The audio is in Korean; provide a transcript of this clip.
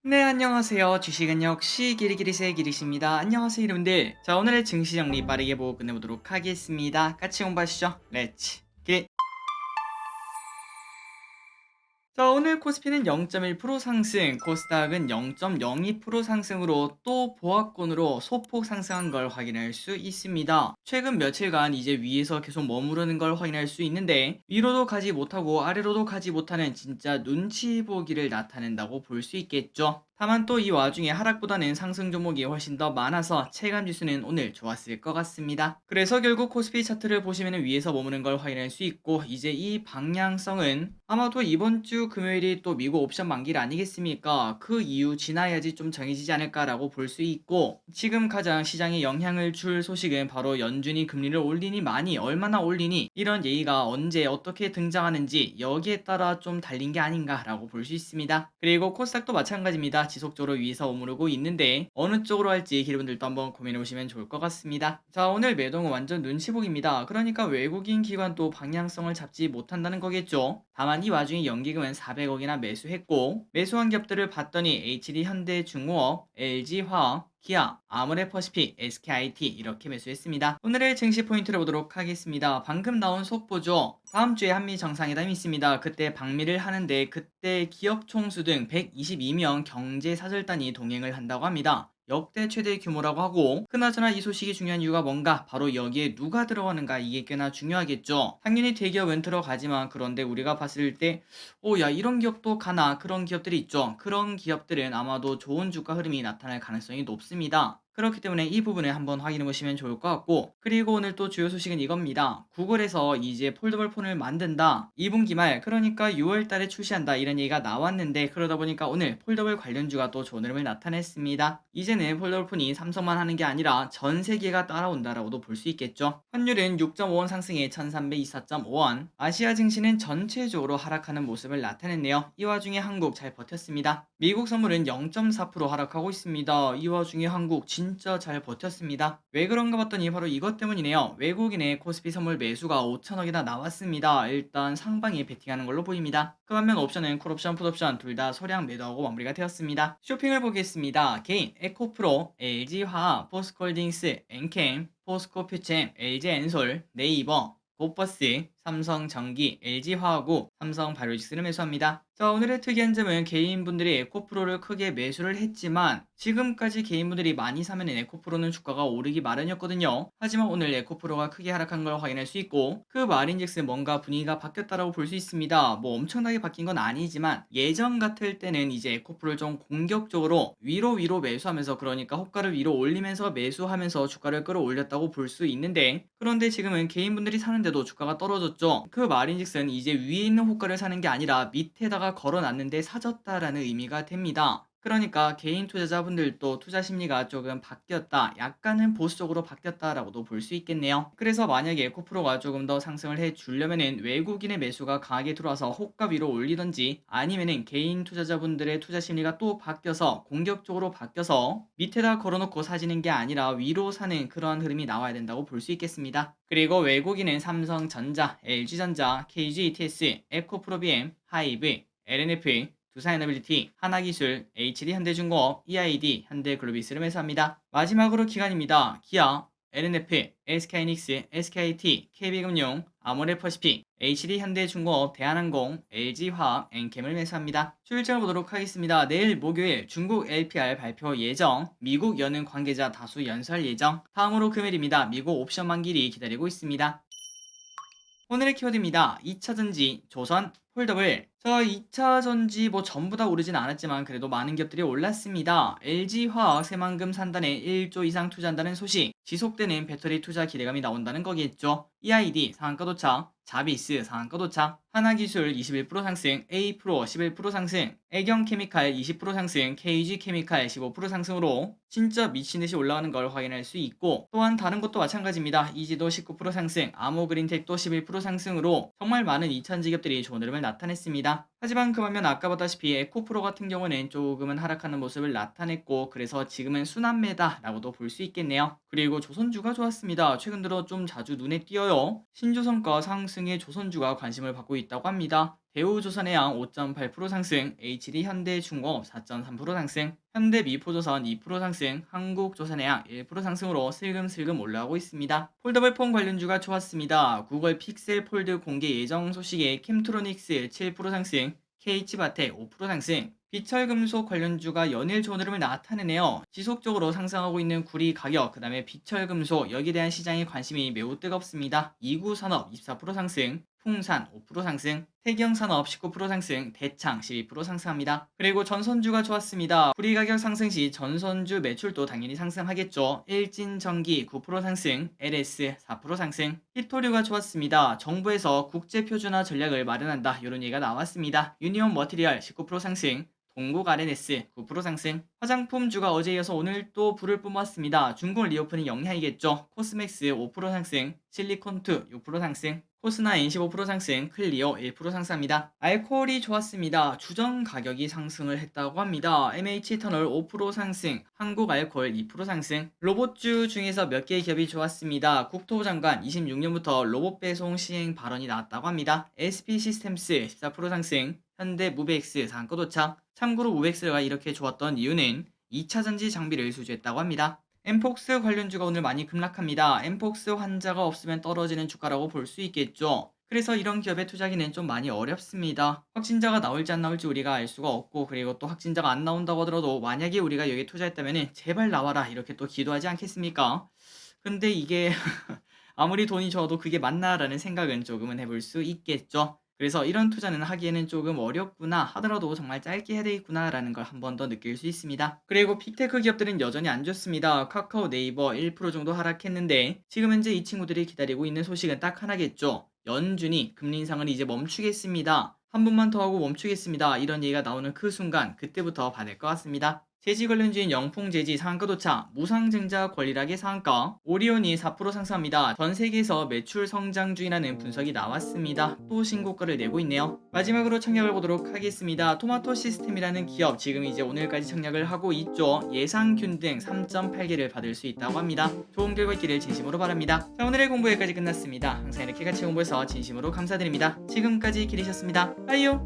네, 안녕하세요. 주식은 역시 기리기리세 기리십니다. 안녕하세요, 여러분들. 자, 오늘의 증시 정리 빠르게 보고 끝내보도록 하겠습니다. 같이 공부하시죠. 렛츠 기릿. 자, 오늘 코스피는 0.1% 상승, 코스닥은 0.02% 상승으로 또 보합권으로 소폭 상승한 걸 확인할 수 있습니다. 최근 며칠간 이제 위에서 계속 머무르는 걸 확인할 수 있는데 위로도 가지 못하고 아래로도 가지 못하는 진짜 눈치 보기를 나타낸다고 볼 수 있겠죠. 다만 또 이 와중에 하락보다는 상승 종목이 훨씬 더 많아서 체감 지수는 오늘 좋았을 것 같습니다. 그래서 결국 코스피 차트를 보시면 위에서 머무는 걸 확인할 수 있고 이제 이 방향성은 아마도 이번 주 금요일이 또 미국 옵션 만기일 아니겠습니까? 그 이후 지나야지 좀 정해지지 않을까라고 볼 수 있고 지금 가장 시장에 영향을 줄 소식은 바로 연준이 금리를 올리니 많이 얼마나 올리니 이런 얘기가 언제 어떻게 등장하는지 여기에 따라 좀 달린 게 아닌가라고 볼 수 있습니다. 그리고 코스닥도 마찬가지입니다. 지속적으로 위에서 오르고 있는데 어느 쪽으로 할지 여러분들도 한번 고민해 보시면 좋을 것 같습니다. 자, 오늘 매동은 완전 눈치보기입니다. 그러니까 외국인 기관도 방향성을 잡지 못한다는 거겠죠. 다만 이 와중에 연기금은 400억이나 매수했고 매수한 기업들을 봤더니 HD 현대중공업, LG화학, 기아, 아모레퍼시픽, SKIT 이렇게 매수했습니다. 오늘의 증시 포인트를 보도록 하겠습니다. 방금 나온 속보죠. 다음 주에 한미 정상회담이 있습니다. 그때 방미를 하는데 그때 기업 총수 등 122명 경제사절단이 동행을 한다고 합니다. 역대 최대 규모라고 하고 그나저나 이 소식이 중요한 이유가 뭔가 바로 여기에 누가 들어가는가 이게 꽤나 중요하겠죠. 당연히 대기업은 들어가지만 그런데 우리가 봤을 때 야 이런 기업도 가나 그런 기업들이 있죠. 그런 기업들은 아마도 좋은 주가 흐름이 나타날 가능성이 높습니다. 그렇기 때문에 이 부분을 한번 확인해 보시면 좋을 것 같고 그리고 오늘 또 주요 소식은 이겁니다. 구글에서 이제 폴더블 폰을 만든다. 2분기 말 그러니까 6월 달에 출시한다 이런 얘기가 나왔는데 그러다 보니까 오늘 폴더블 관련주가 또 좋은 흐름을 나타냈습니다. 이제는 폴더블 폰이 삼성만 하는 게 아니라 전 세계가 따라온다라고도 볼 수 있겠죠. 환율은 6.5원 상승에 1324.5원. 아시아 증시는 전체적으로 하락하는 모습을 나타냈네요. 이 와중에 한국 잘 버텼습니다. 미국 선물은 0.4% 하락하고 있습니다. 이 와중에 한국 진짜 잘 버텼습니다. 왜 그런가 봤더니 바로 이것 때문이네요. 외국인의 코스피 선물 매수가 5천억이나 나왔습니다. 일단 상방에 베팅하는 걸로 보입니다. 그 반면 옵션은 콜옵션, 풋옵션 둘 다 소량 매도하고 마무리가 되었습니다. 쇼핑을 보겠습니다. 개인, 에코프로, LG화학, 포스코홀딩스, 엔캠, 포스코퓨챔, LG엔솔, 네이버, 고버스, 삼성전기, LG화학우, 삼성바이오로직스를 매수합니다. 자, 오늘의 특이한 점은 개인분들이 에코프로를 크게 매수를 했지만 지금까지 개인분들이 많이 사면 에코프로는 주가가 오르기 마련이었거든요. 하지만 오늘 에코프로가 크게 하락한 걸 확인할 수 있고 그 말인즉슨 뭔가 분위기가 바뀌었다라고 볼 수 있습니다. 뭐 엄청나게 바뀐 건 아니지만 예전 같을 때는 이제 에코프로를 좀 공격적으로 위로 매수하면서 그러니까 호가를 위로 올리면서 매수하면서 주가를 끌어올렸다고 볼 수 있는데 그런데 지금은 개인분들이 사는데도 주가가 떨어졌죠. 그 말인즉슨 이제 위에 있는 호가를 사는 게 아니라 밑에다가 걸어놨는데 사졌다라는 의미가 됩니다. 그러니까 개인 투자자분들도 투자 심리가 조금 바뀌었다, 약간은 보수적으로 바뀌었다라고도 볼 수 있겠네요. 그래서 만약에 에코프로가 조금 더 상승을 해주려면은 외국인의 매수가 강하게 들어와서 호가 위로 올리던지 아니면은 개인 투자자분들의 투자 심리가 또 바뀌어서 공격적으로 바뀌어서 밑에다 걸어놓고 사지는 게 아니라 위로 사는 그러한 흐름이 나와야 된다고 볼 수 있겠습니다. 그리고 외국인은 삼성전자, LG전자, KGETS, 에코프로비엠, 하이브, LNF, 두산에너빌리티, 하나기술, HD현대중공업, EID, 현대글로비스를 매수합니다. 마지막으로 기관입니다. 기아, LNF, SK하이닉스, SKIT, KB금융, 아모레퍼시픽, HD현대중공업, 대한항공, LG화학, 엔캠을 매수합니다. 출전 보도록 하겠습니다. 내일 목요일 중국 LPR 발표 예정, 미국 여는 관계자 다수 연설 예정, 다음으로 금요일입니다. 미국 옵션 만기일이 기다리고 있습니다. 오늘의 키워드입니다. 2차전지, 조선, 폴더블. 자, 2차전지 뭐 전부 다 오르진 않았지만 그래도 많은 기업들이 올랐습니다. LG화학 새만금 산단에 1조 이상 투자한다는 소식, 지속되는 배터리 투자 기대감이 나온다는 거겠죠. EID 상한가 도착, 자비스 상한가 도착, 하나기술 21% 상승, A프로 11% 상승, 애경케미칼 20% 상승, KG케미칼 15% 상승으로 진짜 미친듯이 올라가는 걸 확인할 수 있고 또한 다른 것도 마찬가지입니다. 이지도 19% 상승, 아모그린텍도 11% 상승으로 정말 많은 2차전지 기업들이 좋은 흐름을 나타냈습니다. 하지만 그 반면 아까 보다시피 에코프로 같은 경우는 조금은 하락하는 모습을 나타냈고 그래서 지금은 순환매다라고도 볼 수 있겠네요. 그리고 조선주가 좋았습니다. 최근 들어 좀 자주 눈에 띄어요. 신조선가 상승에 조선주가 관심을 받고 있다고 합니다. 대우조선해양 5.8% 상승, HD 현대중공업 4.3% 상승, 현대미포조선 2% 상승, 한국조선해양 1% 상승으로 슬금슬금 올라가고 있습니다. 폴더블폰 관련주가 좋았습니다. 구글 픽셀 폴드 공개 예정 소식에 캠트로닉스 7% 상승, KH바텍 5% 상승, 비철금속 관련주가 연일 좋은 흐름을 나타내네요. 지속적으로 상승하고 있는 구리 가격, 그 다음에 비철금속, 여기에 대한 시장의 관심이 매우 뜨겁습니다. 이구산업 24% 상승, 풍산 5% 상승, 태경산업 19% 상승, 대창 12% 상승합니다. 그리고 전선주가 좋았습니다. 구리 가격 상승 시 전선주 매출도 당연히 상승하겠죠. 일진전기 9% 상승, LS 4% 상승, 히토류가 좋았습니다. 정부에서 국제표준화 전략을 마련한다, 이런 얘기가 나왔습니다. 유니온 머티리얼 19% 상승, 동국 RNS 9% 상승, 화장품주가 어제 이어서 오늘 또 불을 뿜었습니다. 중국 리오프닝 영향이겠죠. 코스맥스 5% 상승, 실리콘2 6% 상승, 코스나인 15% 상승, 클리오 1% 상승합니다. 알코올이 좋았습니다. 주정 가격이 상승을 했다고 합니다. MH이터놀 5% 상승, 한국알코올 2% 상승. 로봇주 중에서 몇 개의 기업이 좋았습니다. 국토부 장관 26년부터 로봇 배송 시행 발언이 나왔다고 합니다. SP시스템스 14% 상승, 현대무베엑스 상한가 도착. 참고로 무베엑스가 이렇게 좋았던 이유는 2차전지 장비를 수주했다고 합니다. 엠폭스 관련주가 오늘 많이 급락합니다. 엠폭스 환자가 없으면 떨어지는 주가라고 볼 수 있겠죠. 그래서 이런 기업에 투자하기는 좀 많이 어렵습니다. 확진자가 나올지 안 나올지 우리가 알 수가 없고, 그리고 또 확진자가 안 나온다고 하더라도 만약에 우리가 여기에 투자했다면 제발 나와라 이렇게 또 기도하지 않겠습니까? 근데 이게 아무리 돈이 적어도 그게 맞나라는 생각은 조금은 해볼 수 있겠죠. 그래서 이런 투자는 하기에는 조금 어렵구나 하더라도 정말 짧게 해야 되겠구나 라는 걸 한 번 더 느낄 수 있습니다. 그리고 빅테크 기업들은 여전히 안 좋습니다. 카카오, 네이버 1% 정도 하락했는데 지금 현재 이 친구들이 기다리고 있는 소식은 딱 하나겠죠. 연준이 금리 인상을 이제 멈추겠습니다. 한 번만 더 하고 멈추겠습니다. 이런 얘기가 나오는 그 순간 그때부터 받을 것 같습니다. 제지 관련주인 영풍제지 상한가 도착, 무상증자 권리락의 상한가, 오리온이 4% 상승합니다. 전 세계에서 매출 성장주이라는 분석이 나왔습니다. 또 신고가를 내고 있네요. 마지막으로 청약을 보도록 하겠습니다. 토마토 시스템이라는 기업, 지금 이제 오늘까지 청약을 하고 있죠. 예상균등 3.8개를 받을 수 있다고 합니다. 좋은 결과 있기를 진심으로 바랍니다. 자, 오늘의 공부 여기까지 끝났습니다. 항상 이렇게 같이 공부해서 진심으로 감사드립니다. 지금까지 기리셨습니다. 빠이요.